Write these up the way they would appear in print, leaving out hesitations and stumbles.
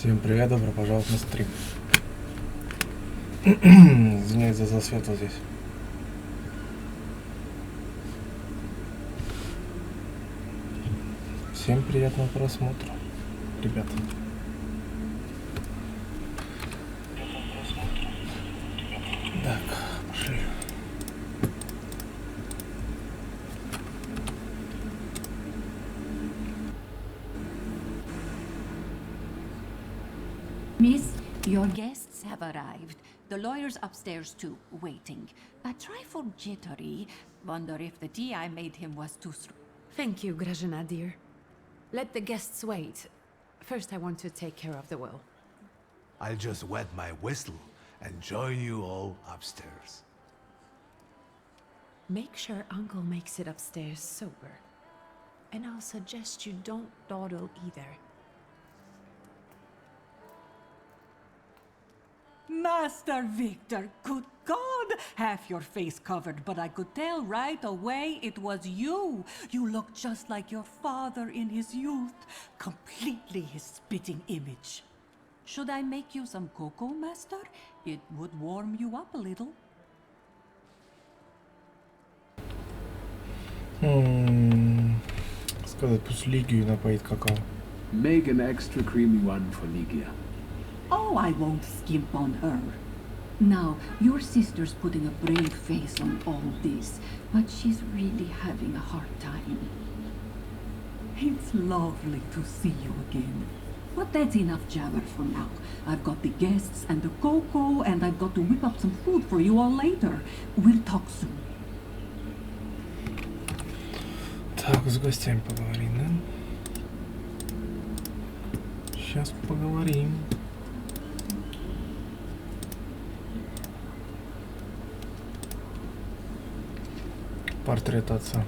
Всем привет, добро пожаловать на стрим. Извиняюсь за засвет вот здесь. Всем приятного просмотра, ребята. Так, пошли. Miss, your guests have arrived. The lawyer's upstairs too, waiting. A trifle jittery. Wonder if the tea I made him was too strong. Thank you, Grażyna, dear. Let the guests wait. First, I want to take care of the will. I'll just wet my whistle and join you all upstairs. Make sure Uncle makes it upstairs sober. And I'll suggest you don't dawdle either. Master Victor, good God! Half your face covered, but I could tell right away it was you. You look just like your father in his youth. Completely his spitting image. Should I make you some cocoa, Master? It would warm you up a little. Сказать, пусть Лигию напоит какао. Make an extra creamy one for Ligia. Oh, I won't skimp on her. Now, your sister's putting a brave face on all this, but she's really having a hard time. It's lovely to see you again. But that's enough jabber for now. I've got the guests and the cocoa, and I've got to whip up some food for you all later. We'll talk soon. Так, с гостями поговорим, да? Сейчас поговорим. Портрет отца.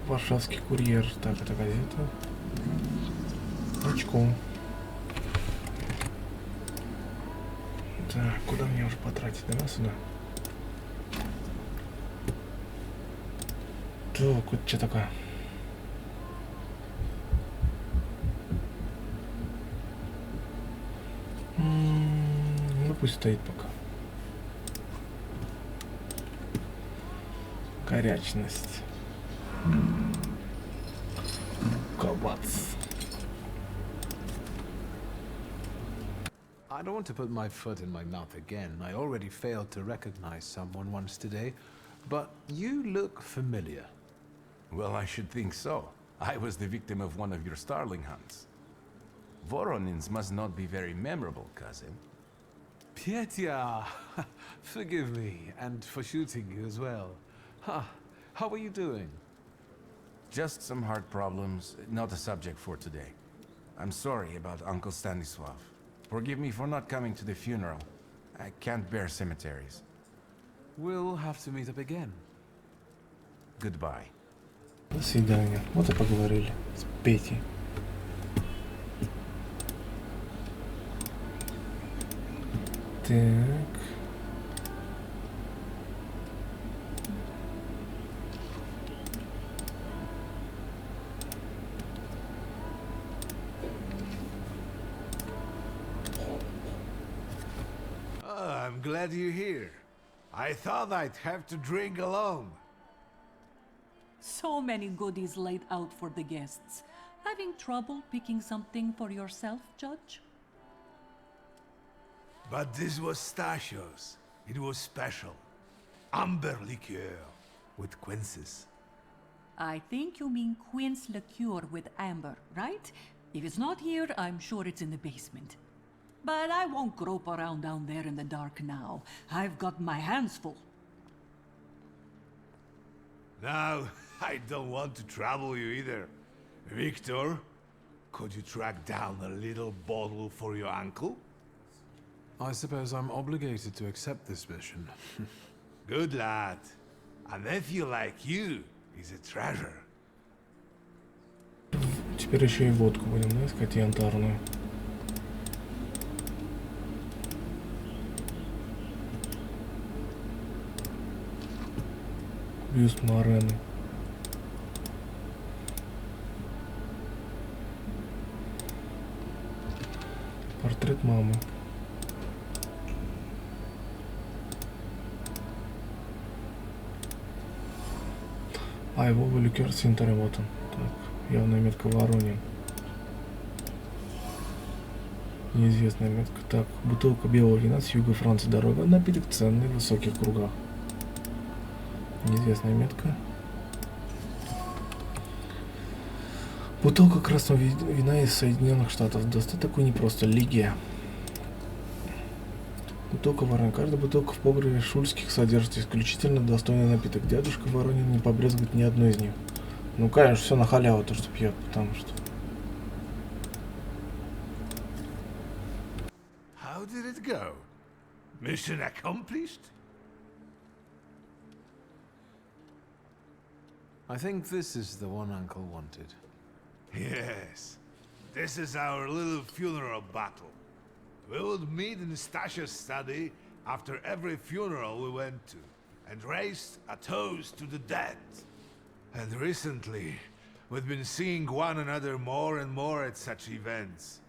Варшавский курьер. Так, это газета. Очко. Так, куда мне уже потратить? Давай сюда. Так, вот что такое? Ну пусть стоит пока. Горячность. Кабац. I don't want to put my foot in my mouth again. I already failed to recognize someone once today, but you look familiar. Well, I should think so. I was the victim of one of your starling hunts. Voronins must not be very memorable, cousin. Pietya! Forgive me, and for shooting you as well. How are you doing? Just some heart problems, not a subject for today. I'm sorry about Uncle Stanislav. Forgive me for not coming to the funeral. I can't bear cemeteries. We'll have to meet up again. Goodbye. До свидания. Вот и поговорили с Петей. Так. I'm glad you're here. I thought I'd have to drink alone. So many goodies laid out for the guests. Having trouble picking something for yourself, Judge? But this was Stasios. It was special. Amber liqueur with quinces. I think you mean quince liqueur with amber, right? If it's not here, I'm sure it's in the basement. But I won't grope around down there in the dark now. I've got my hands full. Now, I don't want to trouble you either. Victor, could you track down a little bottle for your uncle? I suppose I'm obligated to accept this mission. Good lad. A nephew like you is a treasure. Теперь еще и водку будем, да, искать янтарную. Бюст Морены. Портрет мамы. А его ликер Синтера, вот он. Так, явная метка Воронин. Неизвестная метка. Так, бутылка белого вина с юга Франции. Дорога. Напиток ценный в высоких кругах. Неизвестная метка. Бутылка красного вина из Соединенных Штатов. Достать такой непросто. Лигия. Бутылка Воронин. Каждая бутылка в погребе Шульских содержит исключительно достойный напиток. Дядюшка Воронин не побрезгует ни одной из них. Ну, конечно, все на халяву, то, что пьет, потому что... How did it go? Mission accomplished? I think this is the one Uncle wanted. Yes. This is our little funeral battle. We would meet in Stasha's study after every funeral we went to, and raise a toast to the dead. And recently, we've been seeing one another more and more at such events.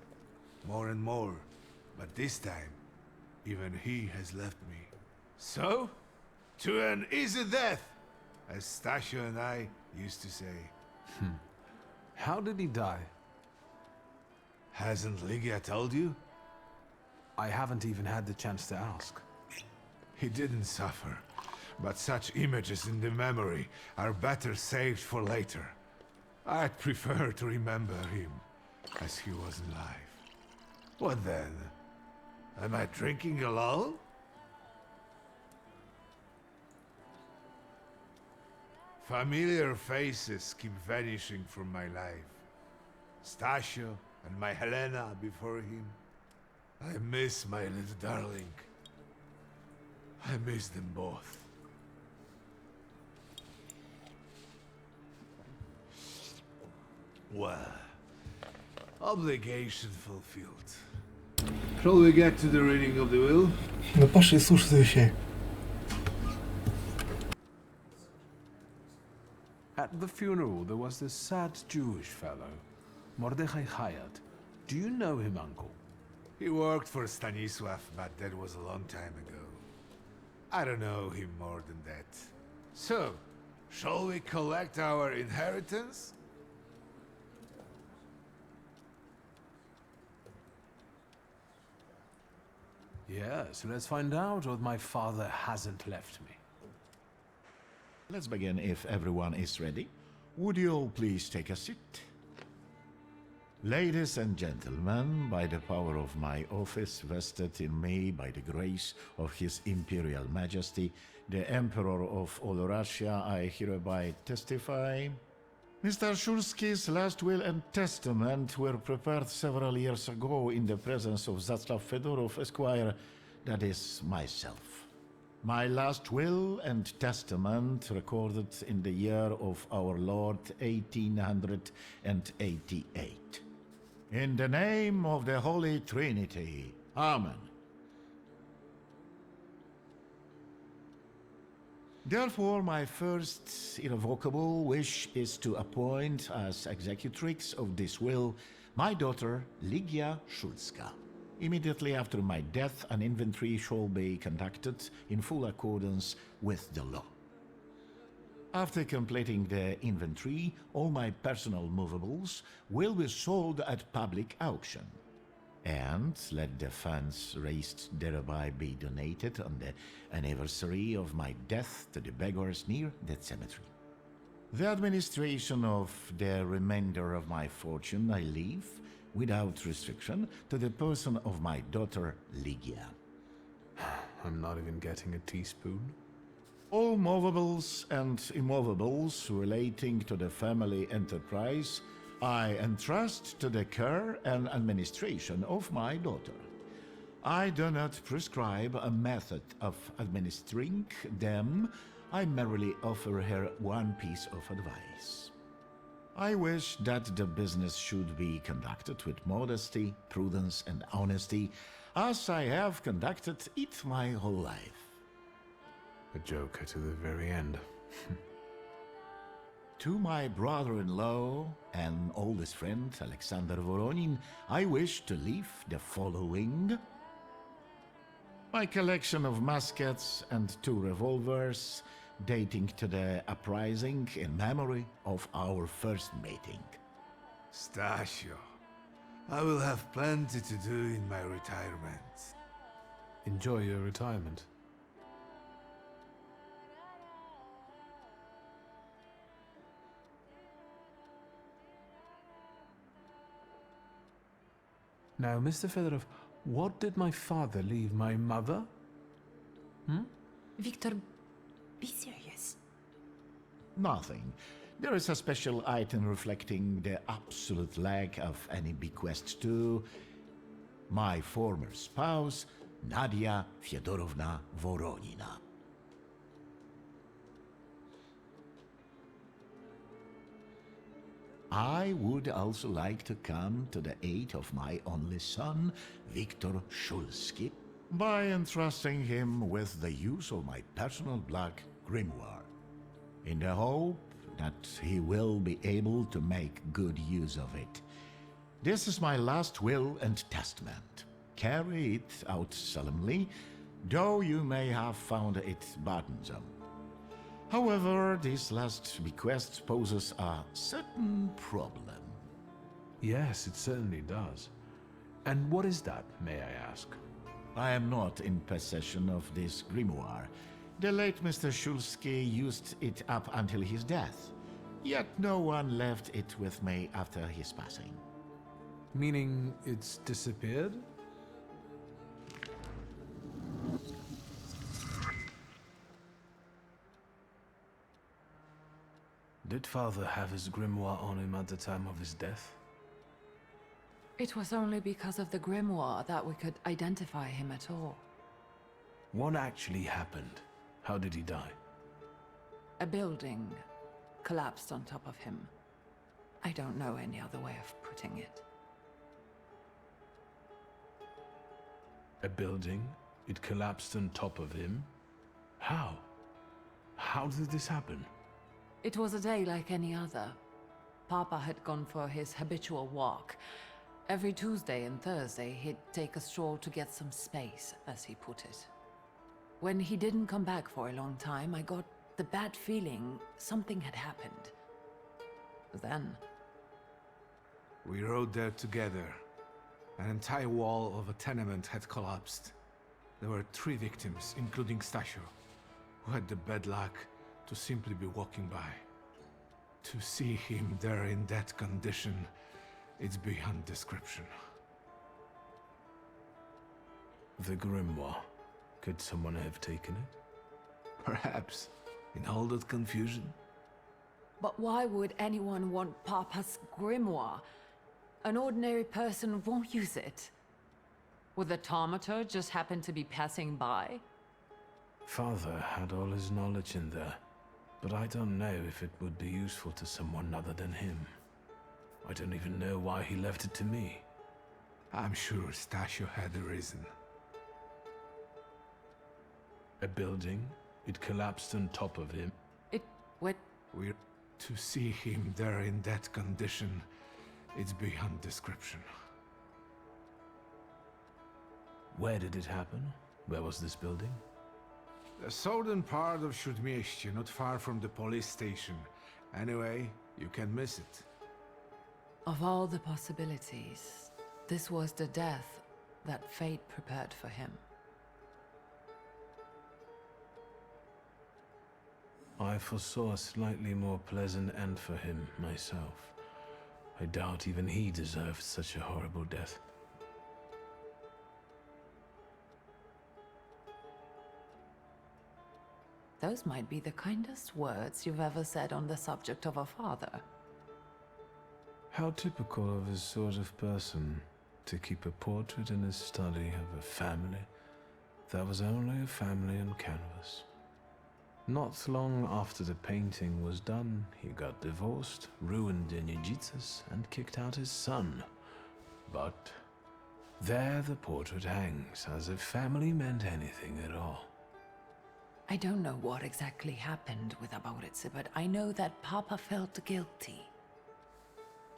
More and more. But this time, even he has left me. So, to an easy death, as Stasha and I used to say. How did he die? Hasn't Ligia told you? I haven't even had the chance to ask. He didn't suffer, but such images in the memory are better saved for later. I'd prefer to remember him as he was alive. What then? Am I drinking alone? Familiar faces keep vanishing from my life. Stasio and my Helena before him. I miss my little darling. I miss them both. Well, obligation fulfilled. Shall we get to the reading of the will? Ну, пошли, слушай, завещай. At the funeral, there was this sad Jewish fellow, Mordechai Hayat. Do you know him, Uncle? He worked for Stanisław, but that was a long time ago. I don't know him more than that. So, shall we collect our inheritance? Yes, let's find out what my father hasn't left me. Let's begin if everyone is ready. Would you all please take a seat? Ladies and gentlemen, by the power of my office vested in me by the grace of His Imperial Majesty, the Emperor of all Russia, I hereby testify. Mr. Shulski's last will and testament were prepared several years ago in the presence of Zaslav Fedorov, Esquire, that is, myself. My last will and testament recorded in the year of our Lord 1888. In the name of the Holy Trinity. Amen. Therefore, my first irrevocable wish is to appoint as executrix of this will my daughter, Ligia Szulska. Immediately after my death, an inventory shall be conducted in full accordance with the law. After completing the inventory, all my personal movables will be sold at public auction. And let the funds raised thereby be donated on the anniversary of my death to the beggars near that cemetery. The administration of the remainder of my fortune I leave, without restriction, to the person of my daughter Ligia. I'm not even getting a teaspoon. All movables and immovables relating to the family enterprise I entrust to the care and administration of my daughter. I do not prescribe a method of administering them. I merely offer her one piece of advice. I wish that the business should be conducted with modesty, prudence, and honesty, as I have conducted it my whole life. A joker to the very end. To my brother-in-law and oldest friend, Alexander Voronin, I wish to leave the following. My collection of muskets and 2 revolvers, dating to the uprising in memory of our first meeting. Stasio, I will have plenty to do in my retirement. Enjoy your retirement. Now, Mr. Fedorov, what did my father leave my mother? Victor, be serious. Nothing. There is a special item reflecting the absolute lack of any bequest to my former spouse, Nadia Fyodorovna Voronina. I would also like to come to the aid of my only son, Viktor Shulsky, by entrusting him with the use of my personal black grimoire, in the hope that he will be able to make good use of it. This is my last will and testament. Carry it out solemnly, though you may have found it burdensome. However, this last bequest poses a certain problem. Yes, it certainly does. And what is that, may I ask? I am not in possession of this grimoire. The late Mr. Shulsky used it up until his death, yet no one left it with me after his passing. Meaning it's disappeared? Did father have his grimoire on him at the time of his death? It was only because of the grimoire that we could identify him at all. What actually happened? How did he die? A building collapsed on top of him. I don't know any other way of putting it. A building? It collapsed on top of him? How? How did this happen? It was a day like any other. Papa had gone for his habitual walk. Every Tuesday and Thursday, he'd take a stroll to get some space, as he put it. When he didn't come back for a long time, I got the bad feeling something had happened. Then... We rode there together. An entire wall of a tenement had collapsed. There were 3 victims, including Stasio, who had the bad luck to simply be walking by. To see him there in that condition, it's beyond description. The grimoire. Could someone have taken it? Perhaps, in all that confusion. But why would anyone want Papa's grimoire? An ordinary person won't use it. Would the Thaumaturge just happen to be passing by? Father had all his knowledge in there, but I don't know if it would be useful to someone other than him. I don't even know why he left it to me. I'm sure Stasio had a reason. A building? It collapsed on top of him. To see him there in that condition, it's beyond description. Where did it happen? Where was this building? The southern part of Śródmieście, not far from the police station. Anyway, you can miss it. Of all the possibilities, this was the death that fate prepared for him. I foresaw a slightly more pleasant end for him, myself. I doubt even he deserved such a horrible death. Those might be the kindest words you've ever said on the subject of a father. How typical of his sort of person, to keep a portrait in his study of a family that was only a family on canvas. Not long after the painting was done, he got divorced, ruined Yenijitsas, and kicked out his son. But there the portrait hangs, as if family meant anything at all. I don't know what exactly happened with Aboritse, but I know that Papa felt guilty.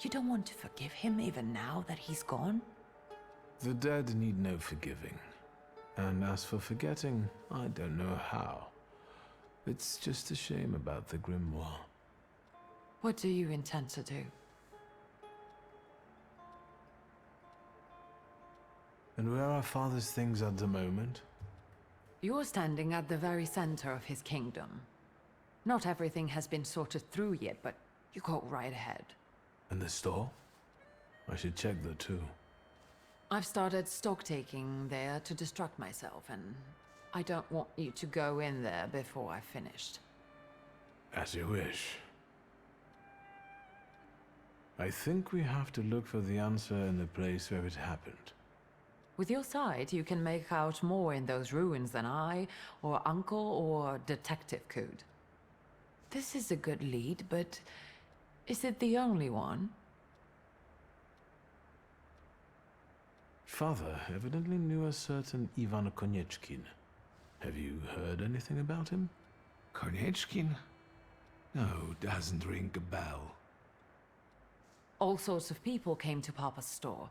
You don't want to forgive him even now that he's gone? The dead need no forgiving. And as for forgetting, I don't know how. It's just a shame about the grimoire. What do you intend to do? And where are Father's things at the moment? You're standing at the very center of his kingdom. Not everything has been sorted through yet, but you go right ahead. And the store? I should check that too. I've started stock-taking there to distract myself, and I don't want you to go in there before I've finished. As you wish. I think we have to look for the answer in the place where it happened. With your sight, you can make out more in those ruins than I, or Uncle, or Detective could. This is a good lead, but is it the only one? Father evidently knew a certain Ivan Konieczkin. Have you heard anything about him? Konieczkin? No, doesn't ring a bell. All sorts of people came to Papa's store.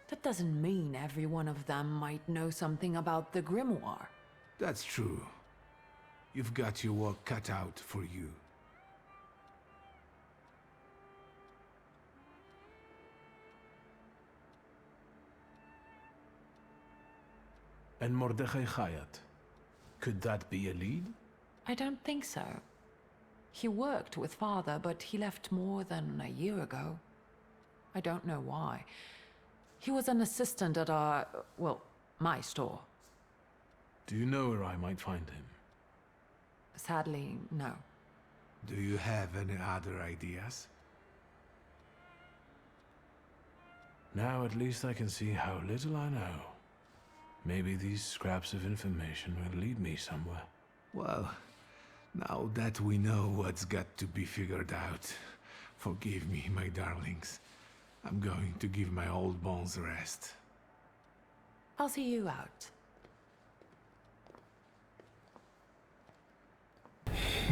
That doesn't mean every one of them might know something about the grimoire. That's true. You've got your work cut out for you. And Mordechai Chayat. Could that be a lead? I don't think so. He worked with Father, but he left more than a year ago. I don't know why. He was an assistant at our, well, my store. Do you know where I might find him? Sadly, no. Do you have any other ideas? Now at least I can see how little I know. Maybe these scraps of information will lead me somewhere. Well, now that we know what's got to be figured out, forgive me, my darlings. I'm going to give my old bones a rest. I'll see you out.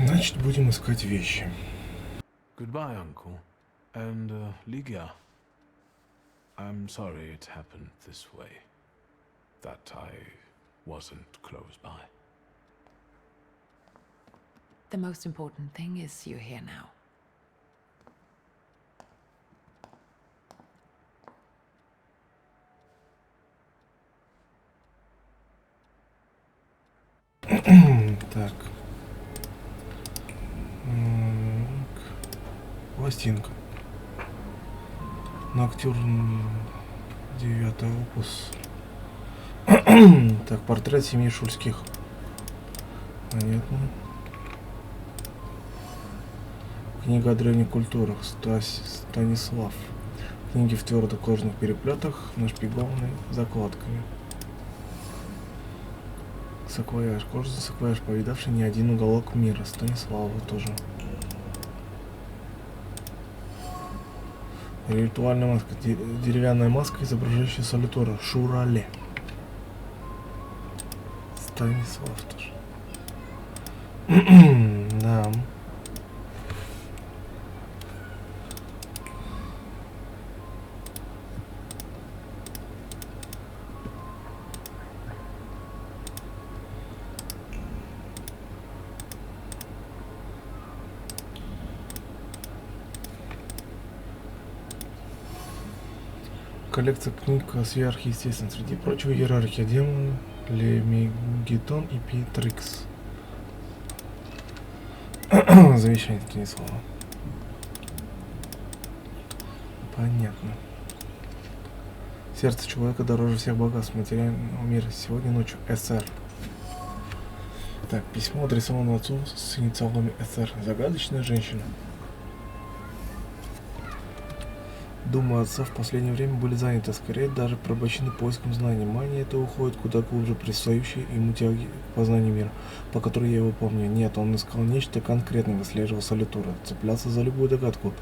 Значит, будем искать вещи. Goodbye, Uncle. And, Ligia. I'm sorry it happened this way. That I wasn't close by. The most important thing is you're here now. Так. Пластинка. Ноктюрн 9-й опус. Так, портрет семьи Шульских. Понятно. Книга о древних культурах. Станислав. Книги в твердых кожаных переплетах, нашпигованы закладками. Саквояж. Кожаный саквояж, повидавший не один уголок мира. Станислава тоже. Ритуальная маска. Деревянная маска, изображающая солитора. Шурале. Станислав тоже. Да. Коллекция книг сверхъестественной. Среди прочего, иерархия демона, Лемигетон и Петрикс. Завещание Станислава. Понятно. Сердце человека дороже всех богатств материального мира. Сегодня ночью. СР. Так, письмо адресовано отцу с инициалами СР. Загадочная женщина. Думаю, отца в последнее время были заняты, скорее даже порабощены поиском знаний. Мания это уходит куда глубже предстающей ему тяги к познанию мира, по которой я его помню. Нет, он искал нечто конкретное, выслеживал солитура, цеплялся за любую догадку,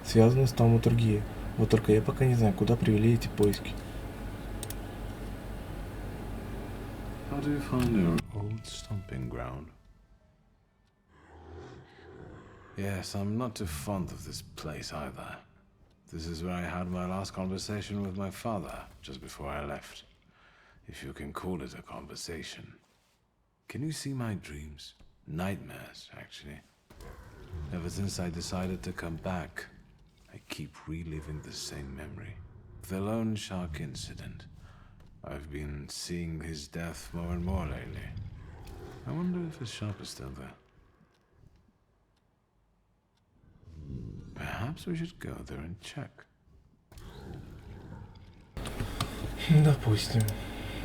связанную с Thaumaturgiей. Вот только я пока не знаю, куда привели эти поиски. How do you find your old stomping ground? Yes, I'm not too fond of this place either. This is where I had my last conversation with my father, just before I left. If you can call it a conversation. Can you see my dreams? Nightmares, actually. Ever since I decided to come back, I keep reliving the same memory. The loan shark incident. I've been seeing his death more and more lately. I wonder if his shop is still there. Perhaps we should go there and check. Допустим.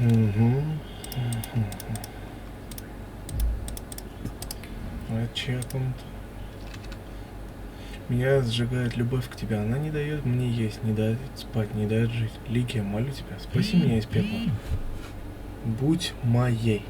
Угу. А чекнут. Меня сжигает любовь к тебе. Она не дает мне есть, не дает спать, не дает жить. Лигия, молю тебя, спаси меня из пекла. Будь моей.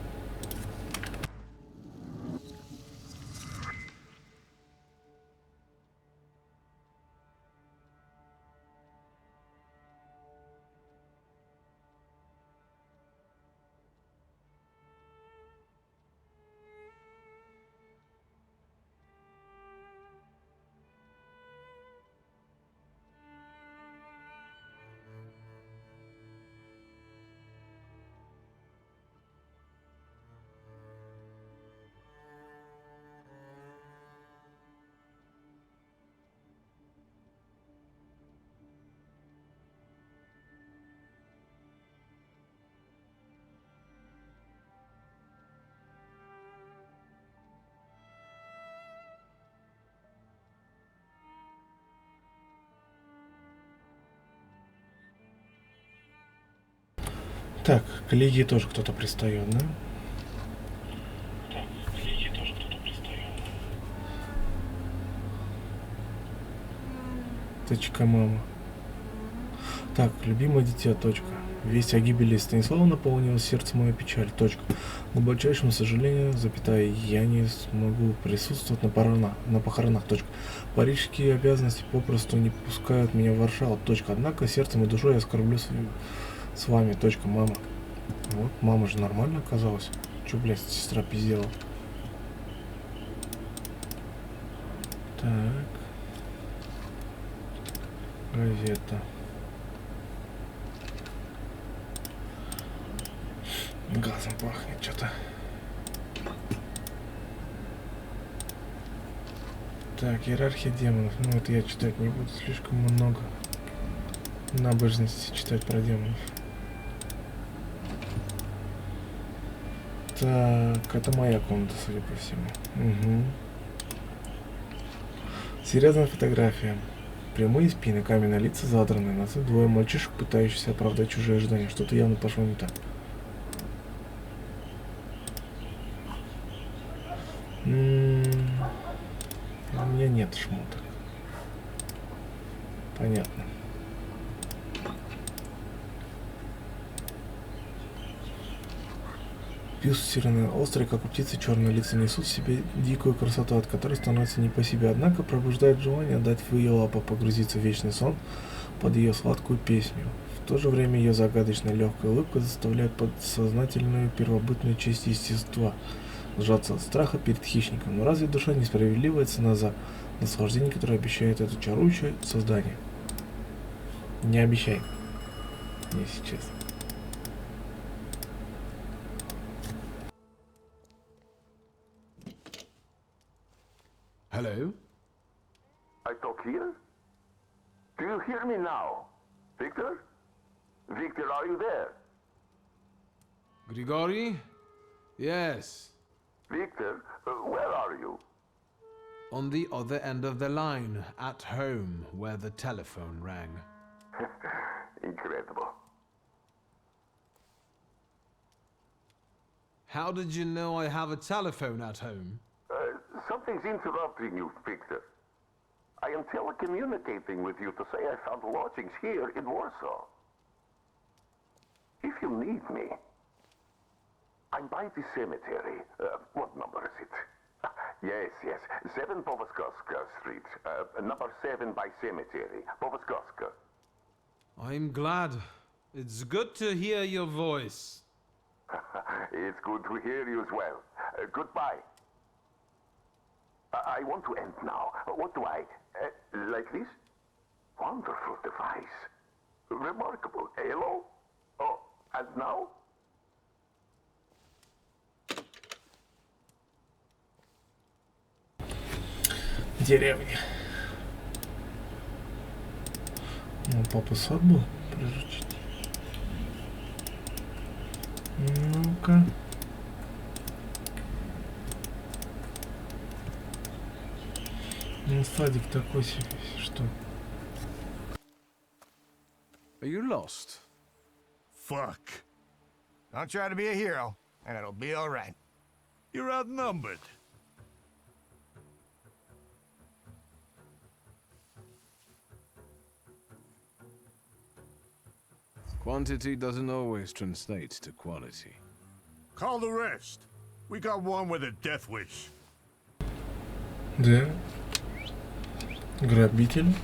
Так, к Лигии тоже кто-то пристает, да? Точка, мама. Так, любимое дитя, точка. Весть о гибели Станислава наполнила сердце мое печаль, точка. К большому сожалению, запятая, я не смогу присутствовать на похоронах, точка. Парижские обязанности попросту не пускают меня в Варшаву, точка. Однако сердцем и душой я скорблю с вами, точка, мама. Вот, мама же нормально оказалась. Чё, блядь, сестра пиздела? Так. Газета. Газом пахнет что-то. Так, иерархия демонов. Ну, это я читать не буду, слишком много набожности читать про демонов. Так, это моя комната, судя по всему. Угу. Серьезная фотография. Прямые спины, каменные лица, задранные носы, двое мальчишек, пытающихся оправдать чужие ожидания. Что-то явно пошло не так. У меня нет шмоток. Понятно. Бюст стиранный, острый, как у птицы, черные лица несут в себе дикую красоту, от которой становится не по себе, однако пробуждает желание дать в ее лапы, погрузиться в вечный сон под ее сладкую песню. В то же время ее загадочная легкая улыбка заставляет подсознательную первобытную часть естества сжаться от страха перед хищником. Но разве душа несправедливая цена за наслаждение, которое обещает это чарующее создание? Не обещай. Если честно. Hello? I talk here? Do you hear me now? Victor? Victor, are you there? Grigori? Yes. Victor, where are you? On the other end of the line, at home, where the telephone rang. Incredible. How did you know I have a telephone at home? Something's interrupting you, Victor. I am telecommunicating with you to say I found lodgings here in Warsaw. If you need me, I'm by the cemetery. What number is it? Yes. 7 Powaskowska Street. Number 7 by cemetery. Powaskowska. I'm glad. It's good to hear your voice. It's good to hear you as well. Goodbye. I want to end now. What do I... like this? Wonderful device. Remarkable. Hello? Oh, and now? Деревня. Ну, папа сад был приручить. Ну-ка. Ну, садик такой себе, что? Are you lost? Fuck. Don't try to be a hero, and it'll be all right. You're outnumbered. Quantity doesn't always translate to quality. Call the rest. We got one with a death wish. Да. Грабитель.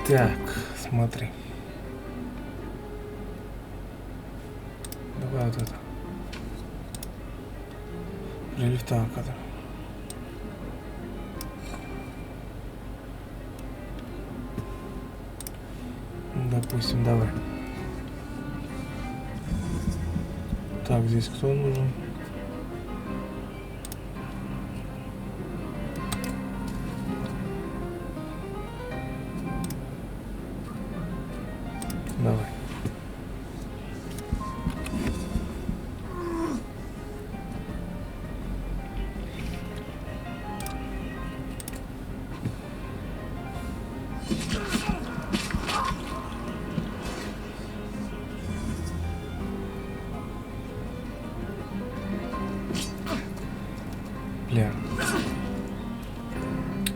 Так, смотри. Давай вот это. Прилифта, когда. Допустим, давай. Так, здесь кто нужен? Давай. Бля.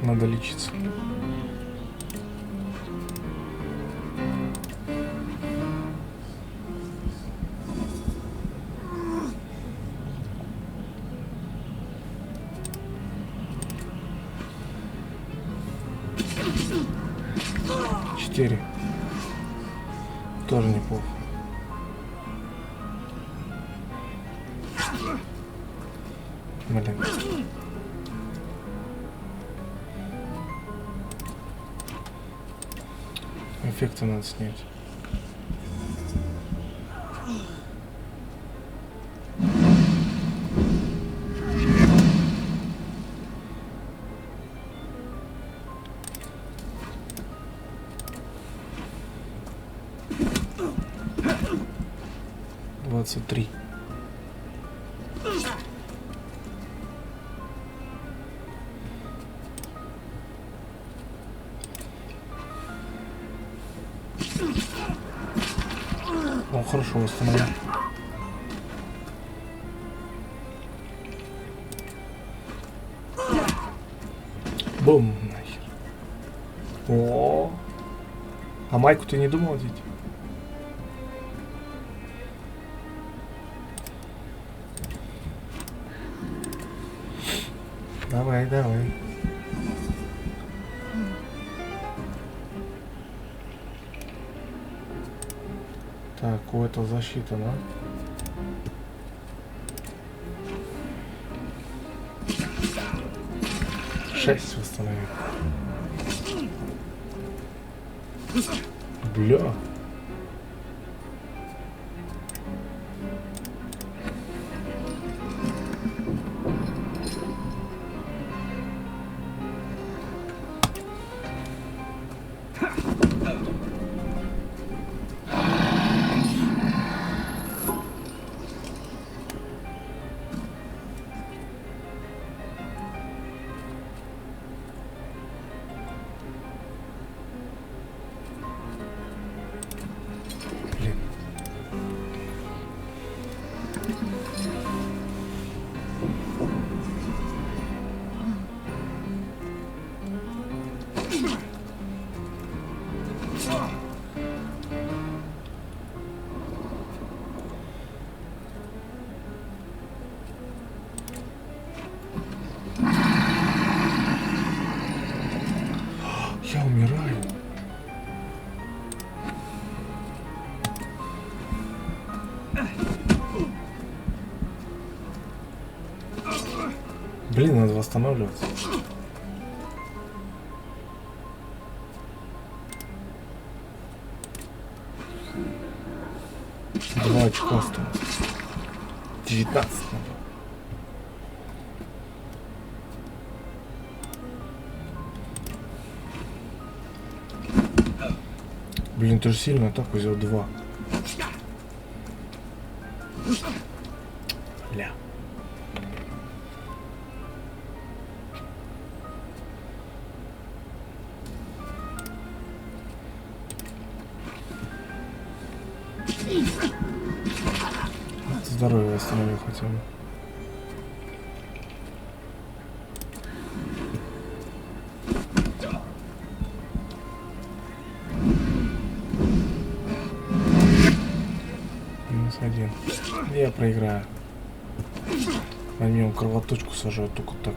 Надо лечиться. Четыре. Тоже неплохо. Блин. Эффекты надо снять. Двадцать три. О, хорошо восстановил. Бум, нахер. О, а майку ты не думал одеть? Давай, давай. Так, у этого защита, да? Шесть восстановил. Бля. Блин, надо восстанавливаться. Два очка осталось. 19 надо. Блин, ты же сильно атаку взял 2. Бля. Здоровье восстановил хотя бы. -1. Я проиграю. На нем кровоточку сажаю только так.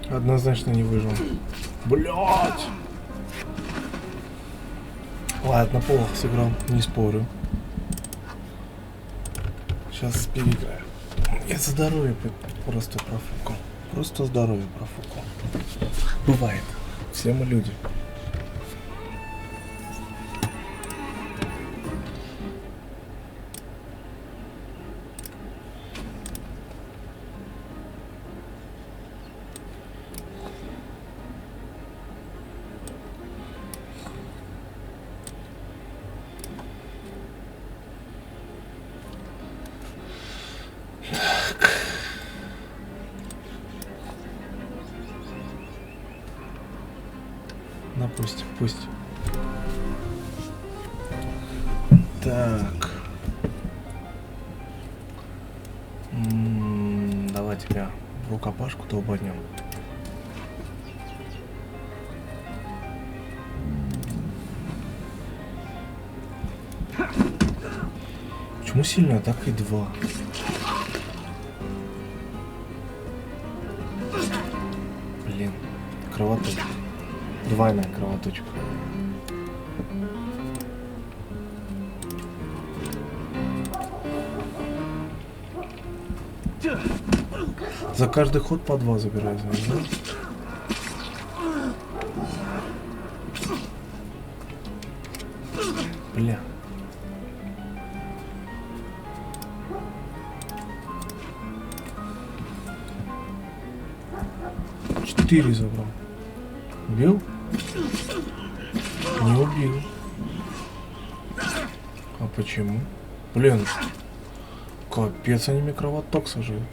Однозначно не выжил. Блять! Ладно, плохо сыграл, не спорю. Сейчас переиграю. Я здоровье просто профукал. Просто здоровье профукал. Бывает. Все мы люди. Ну пусть. Так. Давай тебя в рукопашку долбанем. Почему сильно атака и 2? Блин, кровоточка. Двойная кровоточка. За каждый ход по 2 забираю, знаешь, да? Бля. 4 забрал. Убил? Не убил. А почему? Блин. Капец, они мне кровоток сажают.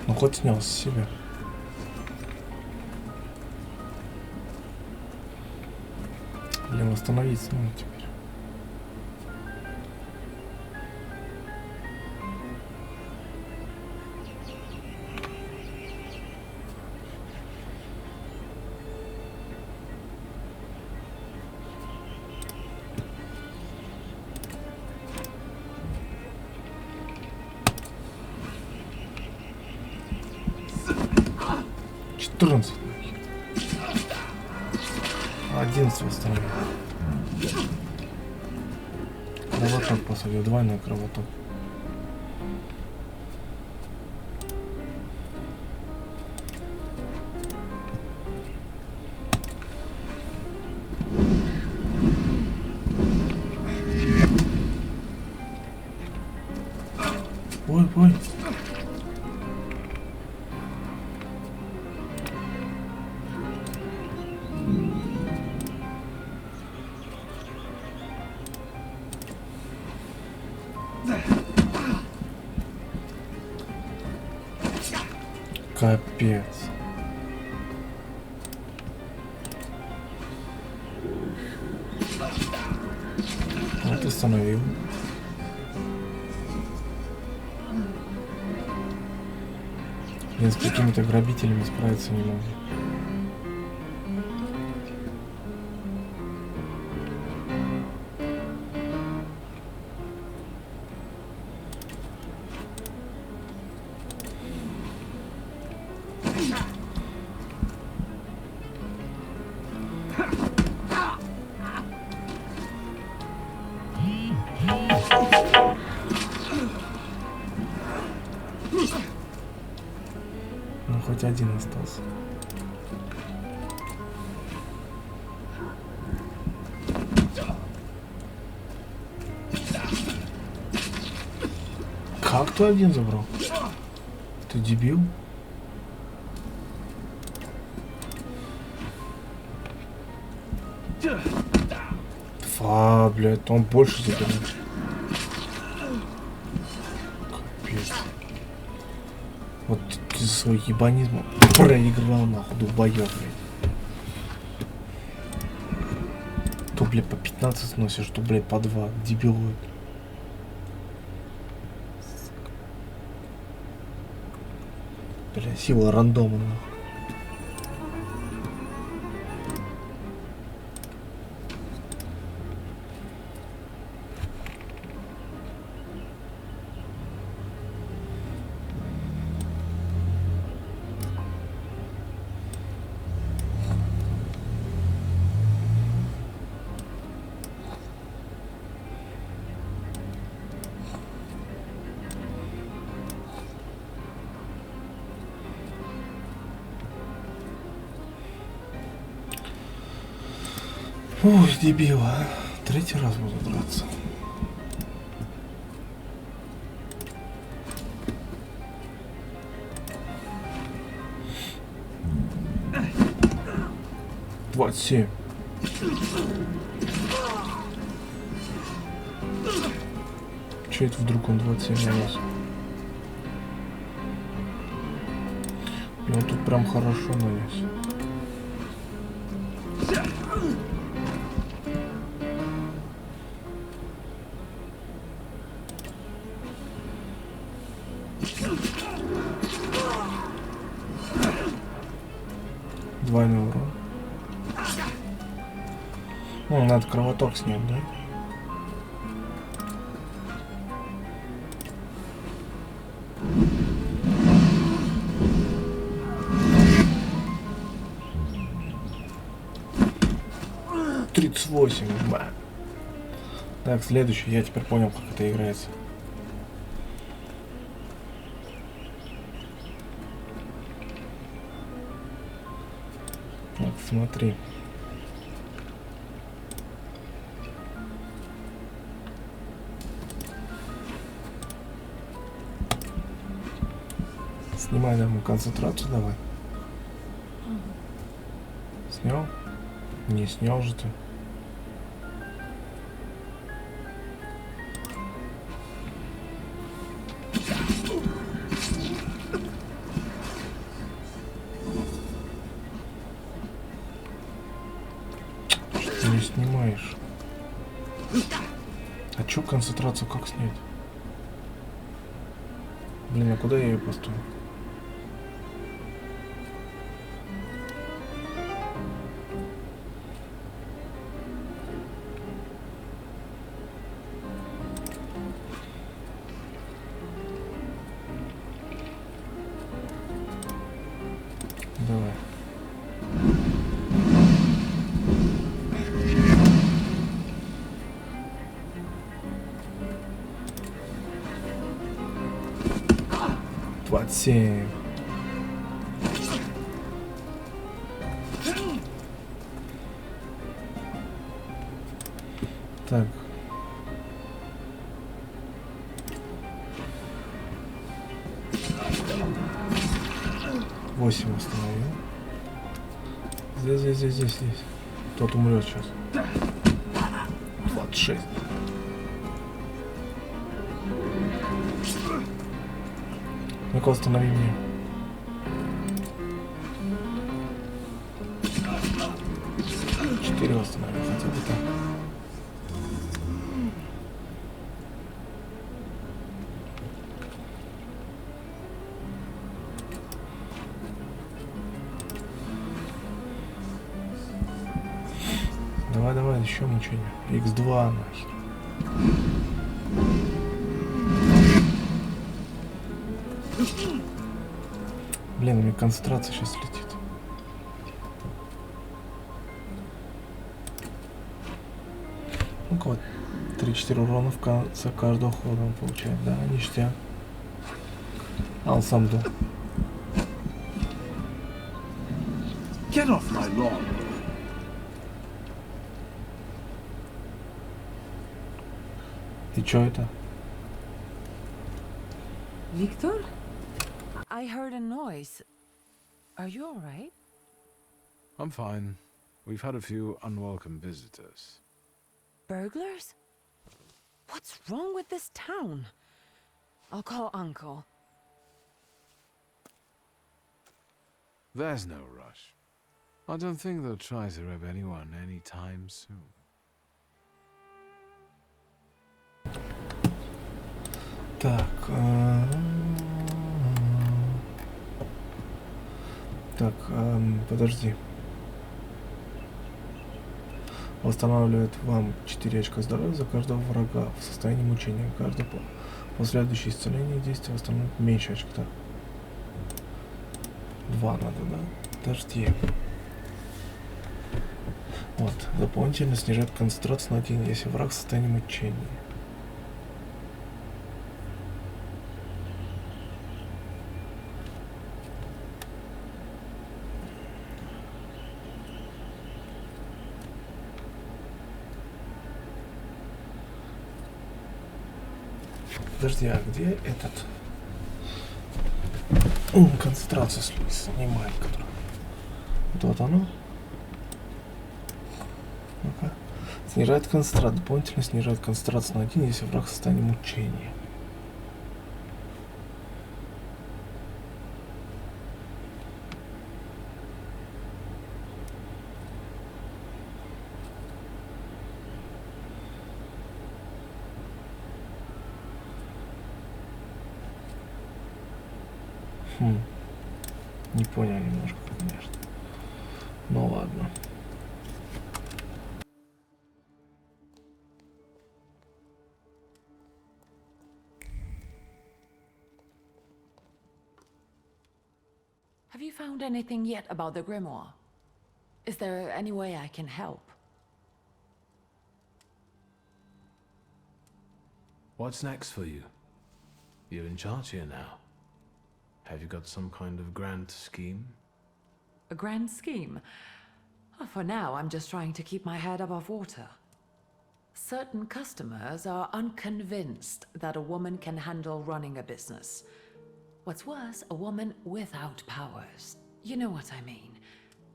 Ну хоть снял с себя. Блин, восстановиться надо теперь. Трунс. 11 восстановил. Кровоток посадил, двойной кровоток. Ой. Капец. Вот остановил. Я с какими-то грабителями справиться не могу. Ну, хоть один остался. Как ты один забрал? Ты дебил? Фа, блядь, он больше забрал. Капец. Вот ты за свой ебанизм проиграл, нахуй, долбоёб, блядь. То, блядь, по 15 сносишь, то, блядь, по 2. Дебилоид. Бля, сила рандома, нахуй. Ой, дебил, а. Третий раз буду драться. Двадцать 7. Че это вдруг он 27 раз? И он тут прям хорошо нанес. Двойной урон. Ну, надо кровоток снять, да? Тридцать 38. Так, следующий. Я теперь понял, как это играется. Вот, смотри. Снимай давай концентрацию, давай. Снял? Не снял же ты. Что ты не снимаешь? А чё концентрацию как снять? Блин, а куда я ее поставил? Давай. Двадцать 7. Так. Восемь остановил. Здесь. Тот умрет сейчас. 26. Ну-ка, останови меня. Четыре останови, хотя бы так. еще мучение. X2 нахер. Блин, у меня концентрация сейчас летит. Ну-ка вот, 3-4 урона в конце каждого хода он получает. Да, ништяк. А он сам дул. Get off my lawn. И чё это? Victor? I heard a noise. Are you all right? I'm fine. We've had a few unwelcome visitors. Burglars? What's wrong with this town? I'll call Uncle. There's no rush. I don't think they'll try to rob anyone anytime soon. Так. Так, подожди. Восстанавливает вам 4 очка здоровья за каждого врага в состоянии мучения. Каждое последующее исцеление действия восстановит меньше очка. 2 надо, да? Подожди. Вот, дополнительно снижает концентрацию на 1, если враг в состоянии мучения. Подожди, а где этот концентрацию снимает, который... Вот оно. Ну-ка. Снижает концентрацию. Дополнительно снижает концентрацию на 1, если враг в состоянии мучения. Не понял немножко, конечно. Ну ладно. Have you found anything yet about the grimoire? Is there any way I can help? What's next for you? You're in charge here now. Have you got some kind of grand scheme? A grand scheme? Oh, for now, I'm just trying to keep my head above water. Certain customers are unconvinced that a woman can handle running a business. What's worse, a woman without powers. You know what I mean.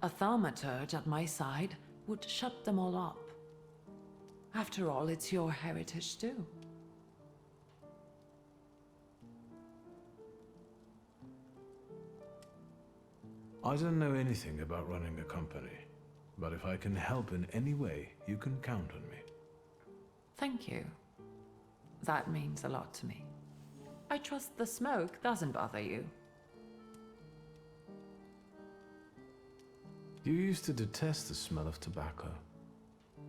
A thaumaturge at my side would shut them all up. After all, it's your heritage too. I don't know anything about running a company, but if I can help in any way, you can count on me. Thank you. That means a lot to me. I trust the smoke doesn't bother you. You used to detest the smell of tobacco.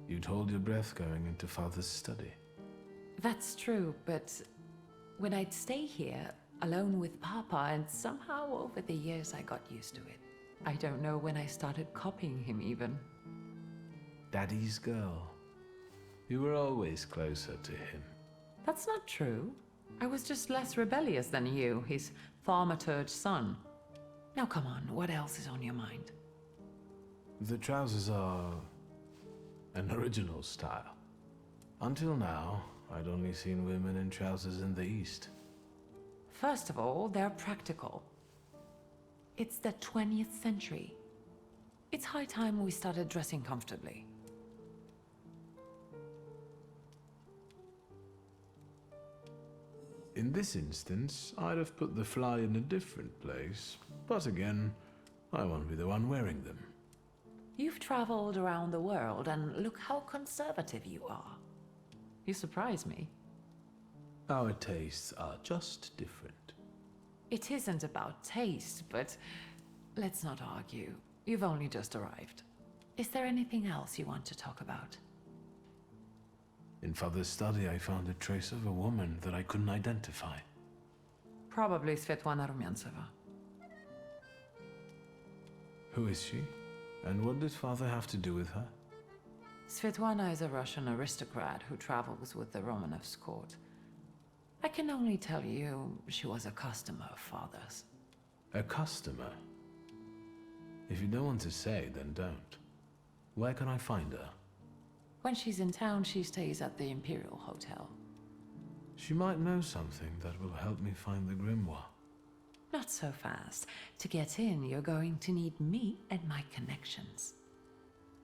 You'd hold your breath going into Father's study. That's true, but when I'd stay here, alone with Papa, and somehow over the years I got used to it. I don't know when I started copying him even. Daddy's girl. You were always closer to him. That's not true. I was just less rebellious than you, his Thaumaturge son. Now come on, what else is on your mind? The trousers are an original style. Until now, I'd only seen women in trousers in the East. First of all, they're practical. It's the 20th century. It's high time we started dressing comfortably. In this instance, I'd have put the fly in a different place, but again, I won't be the one wearing them. You've traveled around the world, and look how conservative you are. You surprise me. Our tastes are just different. It isn't about taste, but let's not argue. You've only just arrived. Is there anything else you want to talk about? In Father's study, I found a trace of a woman that I couldn't identify. Probably Svetlana Rumyantseva. Who is she? And what did Father have to do with her? Svetlana is a Russian aristocrat who travels with the Romanovs' court. I can only tell you she was a customer of Father's. A customer? If you don't want to say, then don't. Where can I find her? When she's in town, she stays at the Imperial Hotel. She might know something that will help me find the grimoire. Not so fast. To get in, you're going to need me and my connections.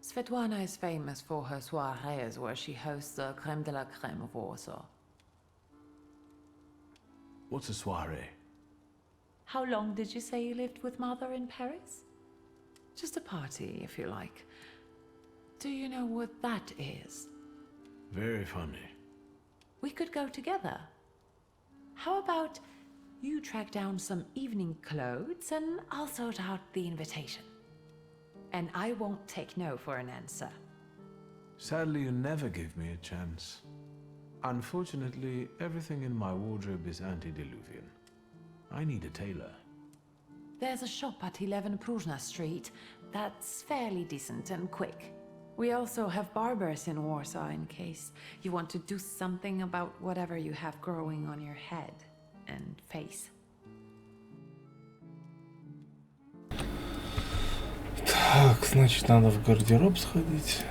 Svetlana is famous for her soirees where she hosts the crème de la crème of Warsaw. What's a soiree? How long did you say you lived with Mother in Paris? Just a party, if you like. Do you know what that is? Very funny. We could go together. How about you track down some evening clothes and I'll sort out the invitation? And I won't take no for an answer. Sadly, you never give me a chance. Unfortunately, everything in my wardrobe is antediluvian. I need a tailor. There's a shop at 11 Pruzhna Street that's fairly decent and quick. We also have barbers in Warsaw in case you want to do something about whatever you have growing on your head and face. Так, значит, надо в гардероб сходить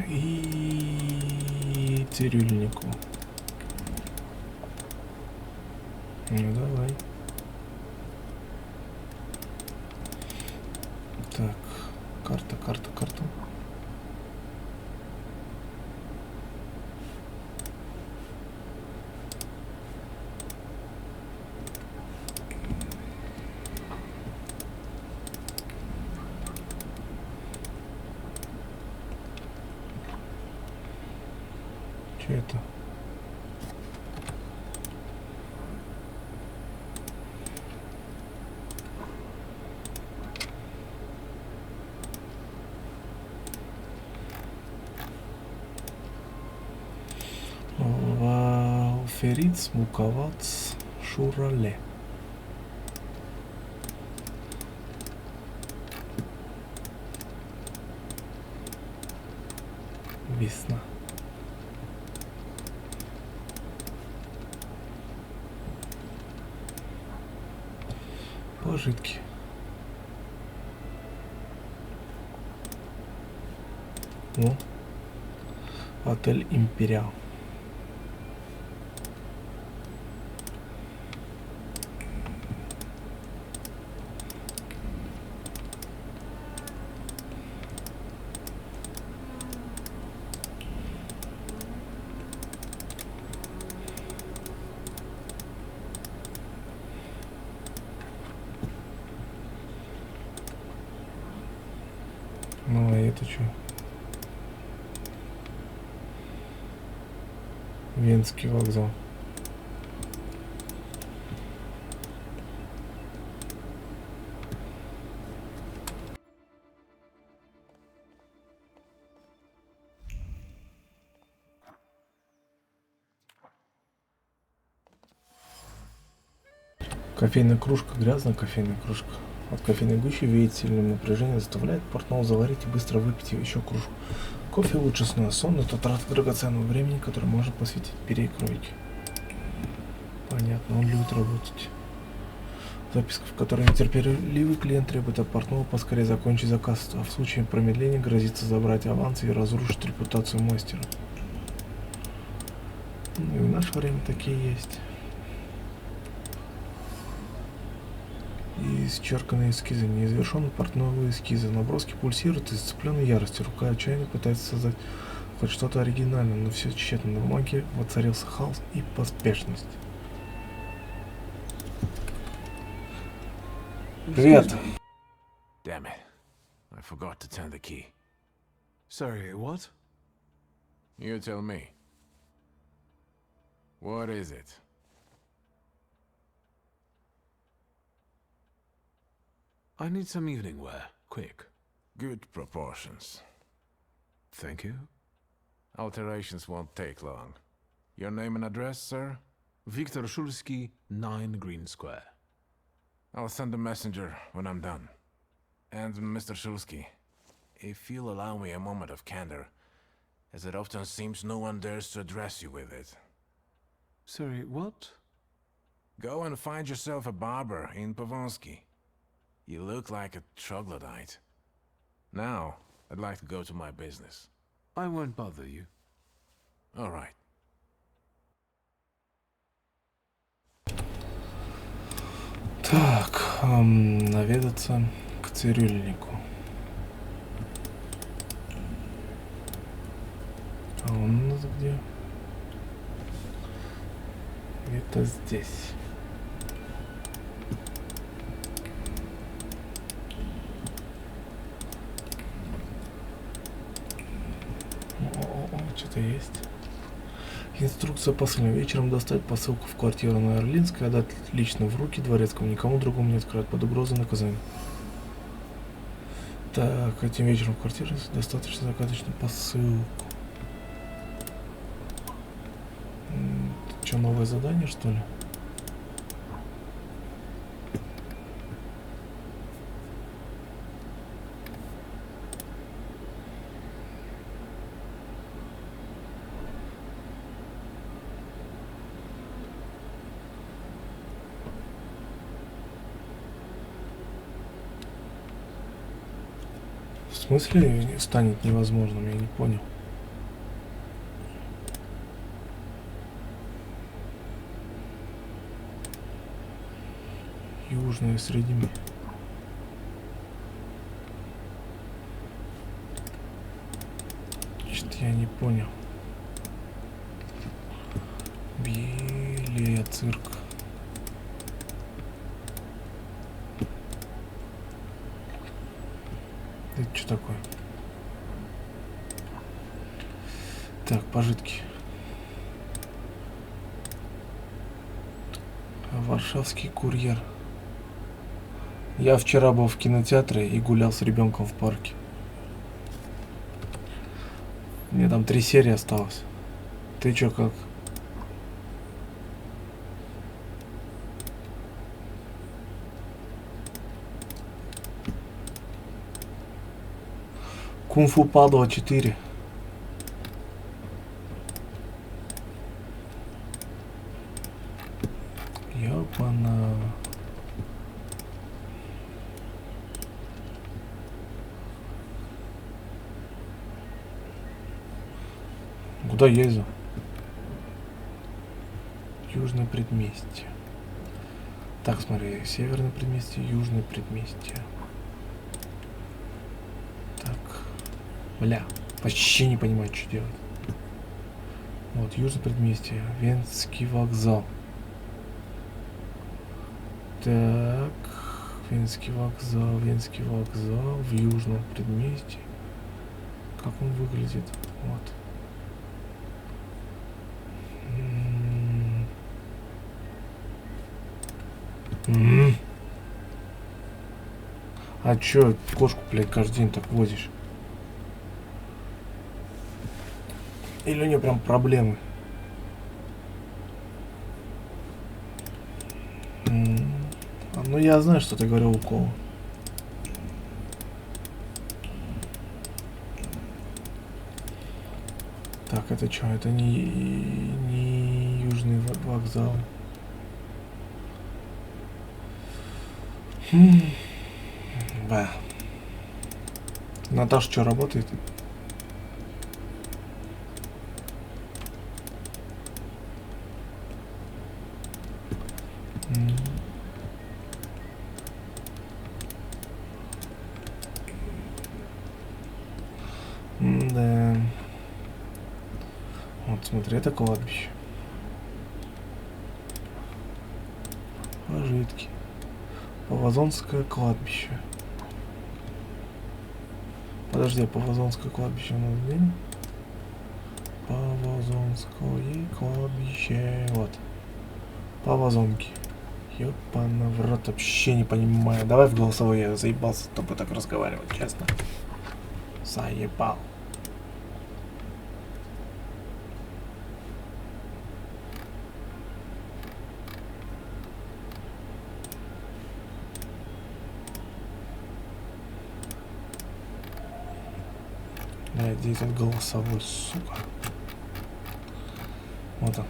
и цирюльнику. Ну, давай. Так, карта. Что это? Валфериц, муковац, шурале. Весна. Пожитки. Ну, отель Империал. Ну, а это что? Венский вокзал. Кофейная кружка, грязная кофейная кружка. От кофейной гущи веет сильным напряжением, заставляет портного заварить и быстро выпить еще кружку. Кофе лучше сна. Сон — это трата драгоценного времени, который можно посвятить перекройке. Понятно, он любит работать. Записка, в которой нетерпеливый клиент требует от портного поскорее закончить заказ, а в случае промедления грозится забрать аванс и разрушить репутацию мастера. Ну, и в наше время такие есть. И исчерканные эскизы, неизвершенные портновые эскизы, наброски пульсируют из сцепленной ярости, рука отчаянно пытается создать хоть что-то оригинальное, но все тщетно. На бумаге воцарился хаос и поспешность. Привет. Damn it. I forgot to turn the key. Sorry, what? You tell me. What is it? I need some evening wear, quick. Good proportions. Thank you. Alterations won't take long. Your name and address, sir? Viktor Shulsky, 9 Green Square. I'll send a messenger when I'm done. And Mr. Shulsky, if you'll allow me a moment of candor, as it often seems no one dares to address you with it. Sorry, what? Go and find yourself a barber in Pavonsky. You look like a troglodyte. Now, I'd like to go to my business. I won't bother you. All right. Так, наведаться к цирюльнику. А он у нас где? Где-то здесь. Что-то есть. Инструкция посыльного. Вечером доставить посылку в квартиру на Орлинской, отдать лично в руки дворецкому, никому другому не открывать, под угрозой наказания. Так, этим вечером в квартире достаточно загадочную посылку. Что, новое задание, что ли? В смысле станет невозможным? Я не понял. Южная Среднемирье. Что-то я не понял. Белия цирк. Это что такое? Так, пожитки. Варшавский курьер. Я вчера был в кинотеатре и гулял с ребенком в парке. Мне там 3 серии осталось. Ты чё, как? Кунг-фу падла 4. Ёпана. Куда езжу? Южное предместье. Так, смотри, северное предместье, южное предместье. Так. Бля, вообще не понимаю, что делать. Вот, южное предместье, Венский вокзал. Так, Венский вокзал в южном предместье. Как он выглядит? Вот. А чё, кошку, блядь, каждый день так возишь? Или у нее прям проблемы? Ну, я знаю, что ты говорил укол. Так, это что? Это не южный вокзал. Да. Наташа что, работает? Да. Вот, смотри, это кладбище. Пожитки. Павазонское кладбище. Подожди, Павазонское кладбище у нас где? Павазонское кладбище. Вот. Павазонки. Ёпана в рот, вообще не понимаю. Давай в голосовой, я заебался с тобой так разговаривать, честно. Заебал. Блядь, где этот голосовой, сука? Вот он.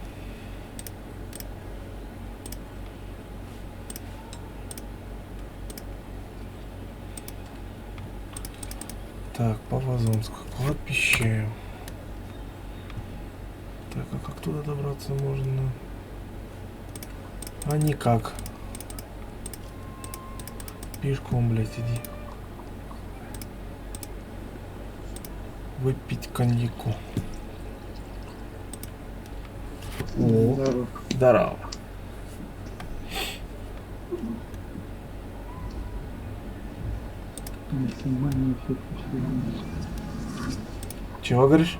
Так, Павлозонск, кладбище. Так, а как туда добраться можно? А никак. Пешком, блядь, иди. Выпить коньяку. О, Здорово. здорово. Максимально все Чего говоришь?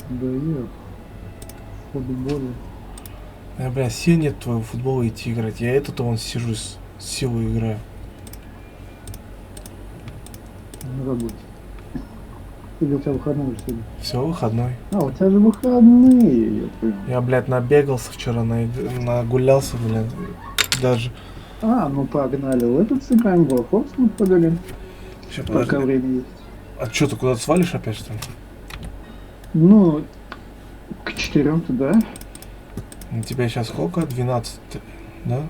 Да я в футболе. Бля, сил нет твоего футбола идти играть. Я это-то вон сижу с силой играю. На работе. Или у тебя выходной уже сегодня? Все, выходной. А, у тебя же выходные, я понял. Я, блядь, набегался вчера, нагулялся, блядь. Даже. А, ну погнали. В этот сыграем в Волховск, побегаем. Сейчас, Пока подожди. время есть. А что, ты куда-то свалишь опять, что ли? Ну, к 4 туда. У тебя сейчас сколько? 12, да?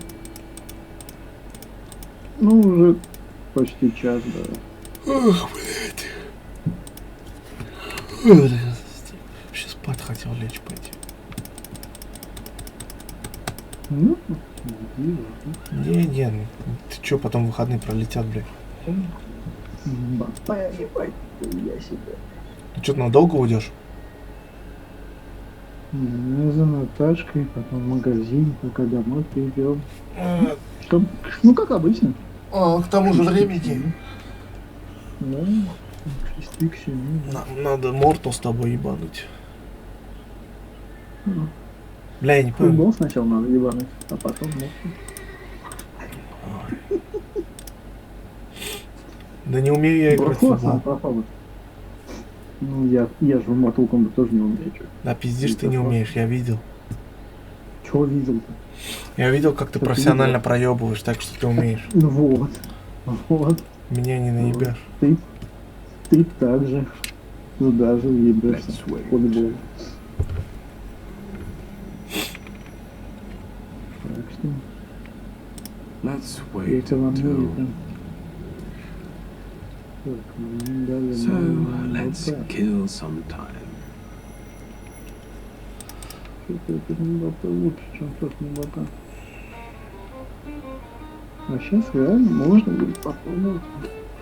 Ну, уже почти час, да. Ох, блядь. Вообще спать хотел лечь пойти. Ну, иди, ладно. Не, ты чё, потом выходные пролетят, блядь? Бапая, ебать, я себе. Ты что, надолго уйдешь? Мы за Наташкой, потом в магазин, пока домой придем. Что? Ну, как обычно. К тому же времени. Да, к 6 к 7. Надо Мортал с тобой ебануть. Ну, Бля, я не понял. футбол сначала надо ебануть, а потом Мортал. Да не умею я играть в футбол. Попробуй. Ну, я же в Mortal Kombat тоже не умею. Чё. Да пиздишь, ты не умеешь, я видел. Чего видел-то? Я видел, как ты Что ты профессионально видел? проебываешь, так что ты умеешь. Ну вот. Вот. Меня не наебешь. Ты так же. Ну даже ебешься. Футбол. Так что... Let's Я wait тебя вам until... говорю. Так, ну, далее So, на let's МВП. kill some time. Что-то это МВП лучше, чем тот МВП. А сейчас реально можно будет попробовать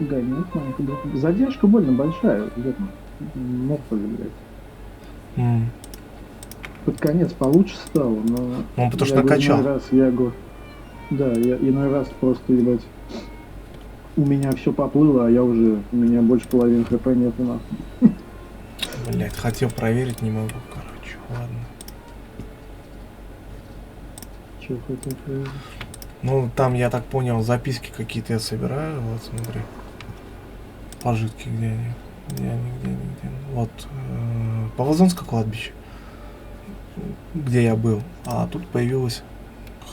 гонять на них. Задержка больно большая. Где-то Морфали, блядь. Под конец получше стало, но... Он потому что я говорю, накачал. иной раз я говорю... Да, я иной раз просто, ебать, у меня все поплыло, а я уже... У меня больше половины хп нету, нахуй. Блять, хотел проверить, не могу, короче. Ладно. Че хотел проверить? Ну, там, я так понял, записки какие-то я собираю. Вот, смотри. Пожитки, где они? Где они, где они, где они? Вот. Павлозонское кладбище. Где я был. А тут появилась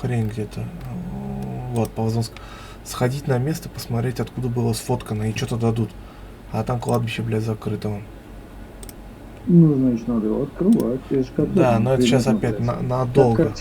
хрень где-то. Вот, Павлозонск. Сходить на место, посмотреть, откуда было сфоткано, и что-то дадут. А там кладбище, блядь, закрыто. Вон. Ну, значит, надо его открывать. Да, но это сейчас опять надолго.